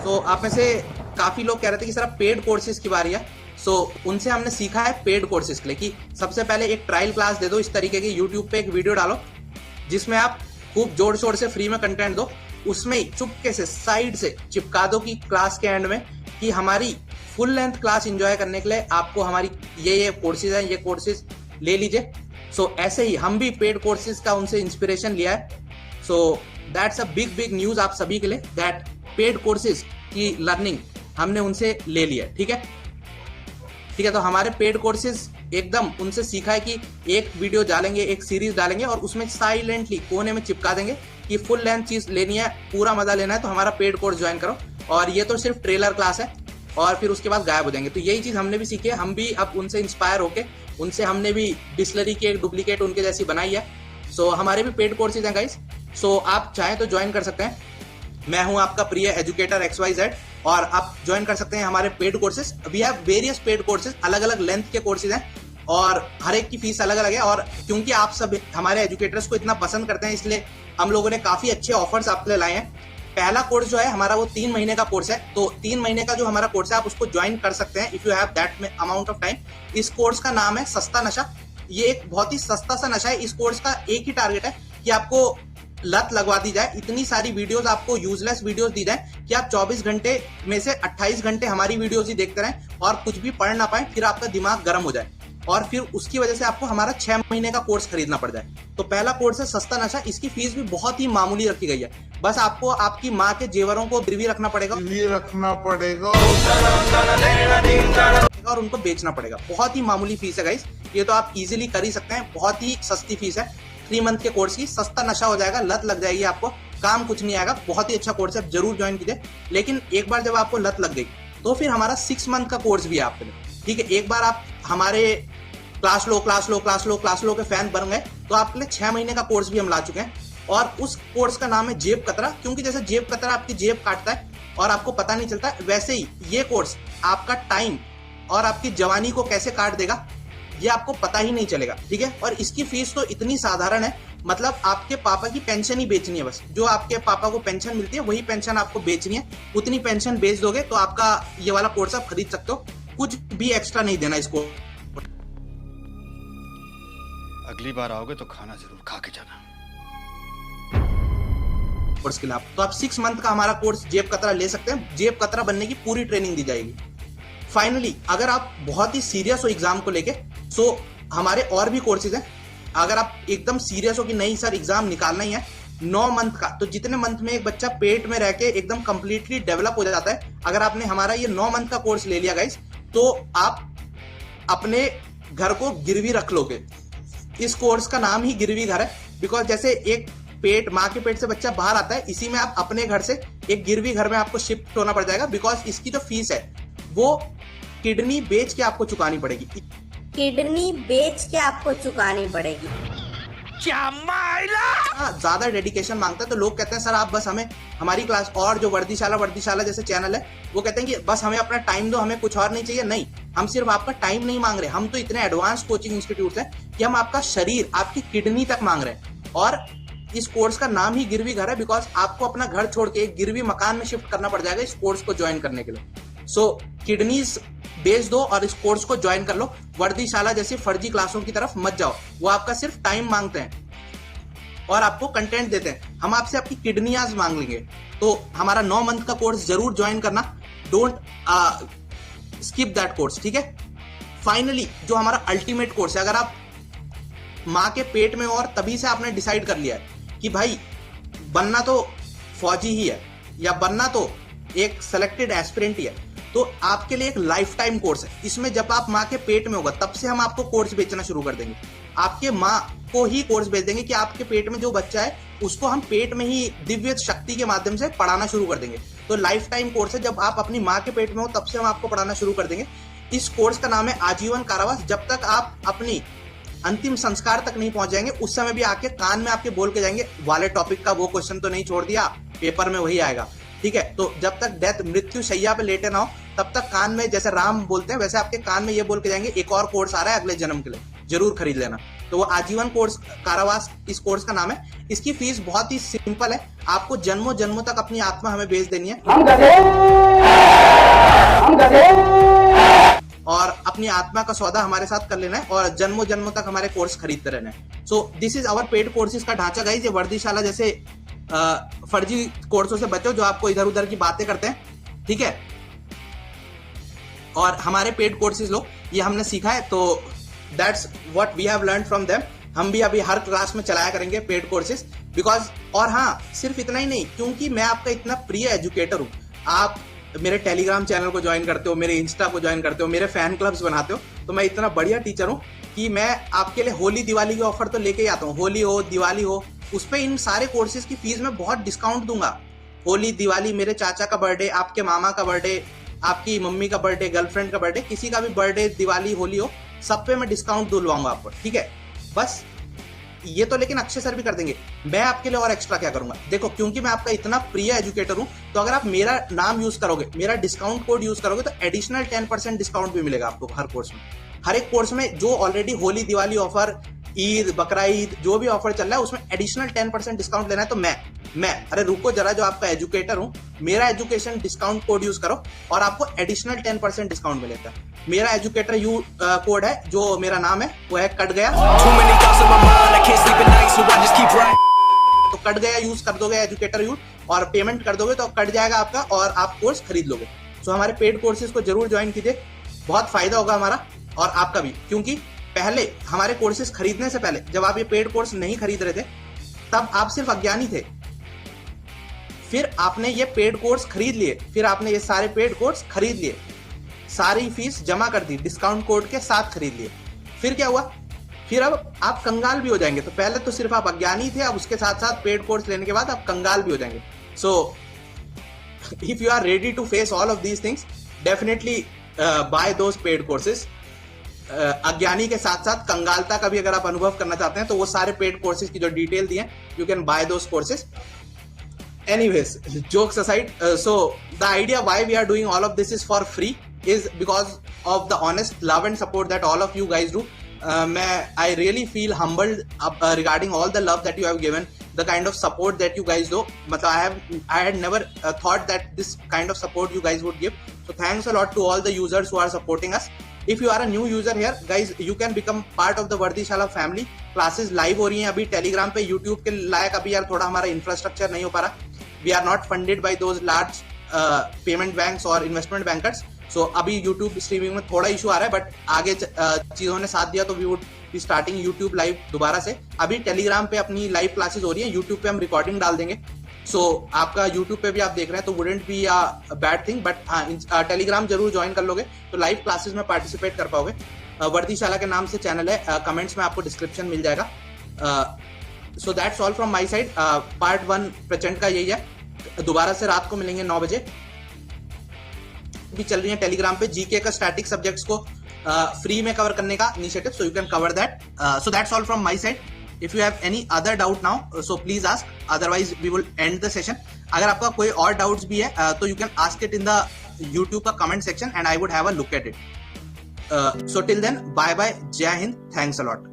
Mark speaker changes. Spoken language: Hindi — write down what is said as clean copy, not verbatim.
Speaker 1: सो आप में से काफी लोग कह रहे थे कि सर पेड कोर्सेज की बारी है। सो उनसे हमने सीखा है पेड कोर्सेज के लिए कि सबसे पहले एक ट्रायल क्लास दे दो, इस तरीके की यूट्यूब पे एक वीडियो डालो जिसमें आप खूब जोर शोर से फ्री में कंटेंट दो, उसमें ही चुपके से साइड से चिपका दो कि क्लास के एंड में कि हमारी फुल लेंथ क्लास एंजॉय करने के लिए आपको हमारी ये कोर्सेज हैं, ये कोर्सेज ले लीजिए। सो ऐसे ही हम भी पेड कोर्सेज का उनसे इंस्पिरेशन लिया है। So that's a big news आप सभी के लिए दैट पेड कोर्सेज की लर्निंग हमने उनसे ले लिया। ठीक है, तो हमारे पेड कोर्सेज एकदम उनसे सीखा है कि एक वीडियो डालेंगे, एक सीरीज डालेंगे और उसमें साइलेंटली कोने में चिपका देंगे कि फुल लेंथ चीज लेनी है, पूरा मजा लेना है तो हमारा पेड कोर्स ज्वाइन करो। और ये तो सिर्फ ट्रेलर क्लास है और फिर उसके बाद गायब हो जाएंगे। तो यही चीज हमने भी सीखी है। हम भी अब उनसे इंस्पायर होके उनसे हमने भी डिस्लरी की एक डुप्लीकेट उनके जैसी बनाई है। सो हमारे भी पेड कोर्सेज हैं गाइस। सो आप चाहें तो ज्वाइन कर सकते हैं। मैं हूं आपका प्रिय एजुकेटर XYZ और आप ज्वाइन कर सकते हैं हमारे paid courses. We have various paid courses, अलग अलग लेंथ के कोर्सेज हैं और हर एक की फीस अलग अलग है। और क्योंकि आप सब हमारे एजुकेटर्स को इतना पसंद करते हैं इसलिए हम लोगों ने काफी अच्छे ऑफर्स आपके लिए लाए हैं। पहला कोर्स जो है हमारा वो 3 महीने का कोर्स है। तो 3 महीने का जो हमारा कोर्स है आप उसको ज्वाइन कर सकते हैं if you have that amount of time. इस कोर्स का नाम है सस्ता नशा। ये एक बहुत ही सस्ता सा नशा है। इस कोर्स का एक ही टारगेट है कि आपको लत लगवा दी जाए, इतनी सारी वीडियोस आपको यूजलेस वीडियोस दी जाए कि आप 24 घंटे में से 28 घंटे हमारी वीडियोस ही देखते रहें और कुछ भी पढ़ ना पाए, फिर आपका दिमाग गर्म हो जाए और फिर उसकी वजह से आपको हमारा 6 महीने का कोर्स खरीदना पड़ जाए। तो पहला कोर्स है सस्ता नशा। इसकी फीस भी बहुत ही मामूली रखी गई है। बस आपको आपकी माँ के जेवरों को गिरवी रखना पड़ेगा और उनको बेचना पड़ेगा। बहुत ही मामूली फीस है गाइस, ये तो आप इजीली कर ही सकते हैं। बहुत ही सस्ती फीस है 3 मंथ के कोर्स की। सस्ता नशा हो जाएगा, लत लग जाएगी आपको, काम कुछ नहीं आएगा। बहुत ही अच्छा कोर्स है, जरूर ज्वाइन कीजिए। लेकिन एक बार जब आपको लत लग गई तो फिर हमारा 6 मंथ का कोर्स भी है आपके लिए। ठीक है, एक बार आप हमारे क्लास लो के फैन बन गए तो आपके लिए 6 महीने का कोर्स भी हम ला चुके हैं और उस कोर्स का नाम है जेब कतरा। क्योंकि जैसे जेब कतरा आपकी जेब काटता है और आपको पता नहीं चलता, वैसे ही ये कोर्स आपका टाइम और आपकी जवानी को कैसे काट देगा ये आपको पता ही नहीं चलेगा। ठीक है, और इसकी फीस तो इतनी साधारण है, मतलब आपके पापा की पेंशन ही बेचनी है। बस जो आपके पापा को पेंशन मिलती है वही पेंशन आपको बेचनी है। उतनी पेंशन बेच दोगे तो आपका ये वाला कोर्स आप खरीद सकते हो, कुछ भी एक्स्ट्रा नहीं देना इसको।
Speaker 2: अगली बार आओगे तो खाना जरूर खा के जाना।
Speaker 1: कोर्स के लिए तो आप 6 मंथ का हमारा कोर्स जेब कतरा ले सकते हैं। जेब कतरा बनने की पूरी ट्रेनिंग दी जाएगी। फाइनली अगर आप बहुत ही सीरियस हो एग्जाम को लेके सो हमारे और भी कोर्सेज हैं। अगर आप एकदम सीरियस हो कि नहीं सर एग्जाम निकालना ही है 9 मंथ का, तो जितने मंथ में एक बच्चा पेट में रह के एकदम कंप्लीटली डेवलप हो जाता है, अगर आपने हमारा ये 9 मंथ का कोर्स ले लिया गाइस तो आप अपने घर को गिरवी रख लोगे। इस कोर्स का नाम ही गिरवी घर है। बिकॉज जैसे एक पेट, माँ के पेट से बच्चा बाहर आता है, इसी में आप अपने घर से एक गिरवी घर में आपको शिफ्ट होना पड़ जाएगा। बिकॉज इसकी जो फीस है वो किडनी बेच के आपको चुकानी पड़ेगी।
Speaker 3: किडनी बेच के आपको चुकानी पड़ेगी।
Speaker 1: क्या मायला ज्यादा डेडिकेशन मांगता है। तो लोग कहते हैं सर आप बस हमें हमारी क्लास और जो वर्दीशाला जैसे चैनल है वो कहते हैं कि बस हमें अपना टाइम दो, हमें कुछ और नहीं चाहिए। नहीं, हम सिर्फ आपका टाइम नहीं मांग रहे, हम तो इतने एडवांस कोचिंग इंस्टीट्यूट हैं कि हम आपका शरीर, आपकी किडनी तक मांग रहे हैं। और इस कोर्स का नाम ही गिरवी घर है बिकॉज आपको अपना घर छोड़ के एक गिरवी मकान में शिफ्ट करना पड़ जाएगा इस कोर्स को ज्वाइन करने के लिए। सो किडनीज बेच दो और इस कोर्स को ज्वाइन कर लो। वर्दीशाला जैसी फर्जी क्लासों की तरफ मत जाओ, वो आपका सिर्फ टाइम मांगते हैं और आपको कंटेंट देते हैं। हम आपसे आपकी किडनियाज मांग लेंगे। तो हमारा 9 मंथ का कोर्स जरूर ज्वाइन करना, डोंट स्किप दैट कोर्स। ठीक है, फाइनली जो हमारा अल्टीमेट कोर्स है, अगर आप माँ के पेट में और तभी से आपने डिसाइड कर लिया है कि भाई बनना तो फौजी ही है या बनना तो एक सेलेक्टेड एस्पिरेंट ही है, तो आपके लिए एक लाइफ टाइम कोर्स है। इसमें जब आप माँ के पेट में होगा तब से हम आपको कोर्स बेचना शुरू कर देंगे। आपके माँ को ही कोर्स भेज देंगे कि आपके पेट में जो बच्चा है उसको हम पेट में ही दिव्य शक्ति के माध्यम से पढ़ाना शुरू कर देंगे। तो लाइफ टाइम कोर्स है, जब आप अपनी माँ के पेट में हो तब से हम आपको पढ़ाना शुरू कर देंगे। इस कोर्स का नाम है आजीवन कारावास। जब तक आप अपनी अंतिम संस्कार तक नहीं पहुंच जाएंगे उस समय भी आके कान में आपके बोल के जाएंगे वाले टॉपिक का वो क्वेश्चन तो नहीं छोड़ दिया, पेपर में वही आएगा। ठीक है, तो जब तक डेथ मृत्यु शैया पे लेटे ना हो तब तक कान में, जैसे राम बोलते हैं वैसे आपके कान में ये बोल के जाएंगे एक और कोर्स आ रहा है अगले जन्म के लिए, जरूर खरीद लेना। तो वो आजीवन कोर्स कारावास इस कोर्स का नाम है। इसकी फीस बहुत ही सिंपल है, आपको जन्मों जन्मों तक अपनी आत्मा हमें बेच देनी है और अपनी आत्मा का सौदा हमारे साथ कर लेना है और जन्मों जन्मों तक हमारे कोर्स खरीदते रहना है। So this is our paid courses का ढांचा गाइस। ये वर्दीशाला जैसे फर्जी कोर्सों से बचो जो आपको इधर उधर की बातें करते हैं, ठीक है। और हमारे पेड कोर्सेज लो, ये हमने सीखा है, तो that's what we have learned from them. हम भी अभी हर क्लास में चलाया करेंगे पेड कोर्सेज बिकॉज, और हाँ सिर्फ इतना ही नहीं, क्योंकि मैं आपका इतना प्रिय एजुकेटर हूं, आप मेरे टेलीग्राम चैनल को ज्वाइन करते हो, मेरे इंस्टा को ज्वाइन करते हो, मेरे फैन क्लब्स बनाते हो, तो मैं इतना बढ़िया टीचर हूं कि मैं आपके लिए होली दिवाली की ऑफर तो लेके ही आता हूँ। होली हो दिवाली हो, उस पर इन सारे कोर्सेज की फीस में बहुत डिस्काउंट दूंगा। होली दिवाली, मेरे चाचा का बर्थडे, आपके मामा का बर्थडे, आपकी मम्मी का बर्थडे, गर्लफ्रेंड का बर्थडे, किसी का भी बर्थडे, दिवाली होली हो, सब पे मैं डिस्काउंट दिलवाऊंगा आपको, ठीक है। बस ये तो लेकिन अक्षय सर भी कर देंगे, मैं आपके लिए और एक्स्ट्रा क्या करूंगा, देखो क्योंकि मैं आपका इतना प्रिय एजुकेटर हूं, तो अगर आप मेरा नाम यूज करोगे, मेरा डिस्काउंट कोड यूज करोगे, तो एडिशनल 10% डिस्काउंट भी मिलेगा आपको हर कोर्स में। हर एक कोर्स में जो ऑलरेडी होली दिवाली ऑफर, ईद बकरा ईद जो भी ऑफर चल रहा है, उसमें एडिशनल 10% डिस्काउंट लेना है, तो मैं अरे रुको जरा, जो आपका एजुकेटर हूं, मेरा एजुकेशन डिस्काउंट कोड यूज करो और आपको एडिशनल 10% डिस्काउंट मिलेगा। मेरा एजुकेटर कोड है, जो मेरा नाम है, वो है कट गया, तो कट गया यूज कर दोगे एजुकेटर यूज, और पेमेंट कर दोगे तो कट जाएगा आपका और आप कोर्स खरीद लोगे। सो हमारे पेड कोर्सेज को जरूर ज्वाइन कीजिए, बहुत फायदा होगा हमारा और आपका भी, क्योंकि पहले हमारे कोर्सेज खरीदने से पहले जब आप ये पेड कोर्स नहीं खरीद रहे थे, तब आप सिर्फ अज्ञानी थे, फिर आपने ये पेड कोर्स खरीद लिए, फिर आपने ये सारे पेड कोर्स खरीद लिए, सारी फीस जमा कर दी, डिस्काउंट कोड के साथ खरीद लिए, फिर क्या हुआ, फिर अब आप कंगाल भी हो जाएंगे। तो पहले तो सिर्फ आप अज्ञानी थे, अब उसके साथ साथ पेड कोर्स लेने के बाद आप कंगाल भी हो जाएंगे। So if you are ready to face all of these things, definitely buy those paid courses. अज्ञानी के साथ साथ कंगालता का भी अगर आप अनुभव करना चाहते हैं, तो वो सारे पेड कोर्सेज की जो डिटेल दिए, you can buy those courses. Anyways, jokes aside, so the idea why we are doing all of this is for free is because of the honest love and support that all of you guys do. I really feel humbled regarding all the love that you have given, the kind of support that you guys do. I had never thought that this kind of support you guys would give. So thanks a lot to all the users who are supporting us. If you are a new user here, guys, you can become part of the वर्दीशाला family. Classes live हो रही हैं अभी टेलीग्राम पे, यूट्यूब के लायक अभी यार थोड़ा हमारा इंफ्रास्ट्रक्चर नहीं हो पा रहा। We are not funded by those large payment banks or investment bankers. So अभी YouTube स्ट्रीमिंग में थोड़ा इशू आ रहा है, बट आगे चीजों ने साथ दिया तो we would be starting YouTube live दोबारा से। अभी टेलीग्राम पे अपनी लाइव क्लासेस हो रही है, YouTube पे हम रिकॉर्डिंग डाल देंगे। सो आपका YouTube पे भी आप देख रहे हैं तो wouldn't be a bad thing, but हाँ टेलीग्राम जरूर ज्वाइन कर लोगे तो लाइव क्लासेस में पार्टिसिपेट कर पाओगे। वर्दीशाला के नाम से चैनल है, कमेंट्स में आपको डिस्क्रिप्शन मिल जाएगा। सो that's all from my side. Part 1 प्रचंड का यही है, दोबारा से रात को मिलेंगे 9 बजे। भी चल रही है टेलीग्राम पे जीके का स्टैटिक सब्जेक्ट्स को फ्री में कवर करने का initiative, so you can cover that. So that's all from my side. If you have any other doubt now, so please ask, otherwise we will end the session. अगर आपका कोई और डाउट्स भी है तो you can ask it in the YouTube का comment section and I would have a look at it. So till then, bye bye, जय हिंद, थैंक्स अ लॉट।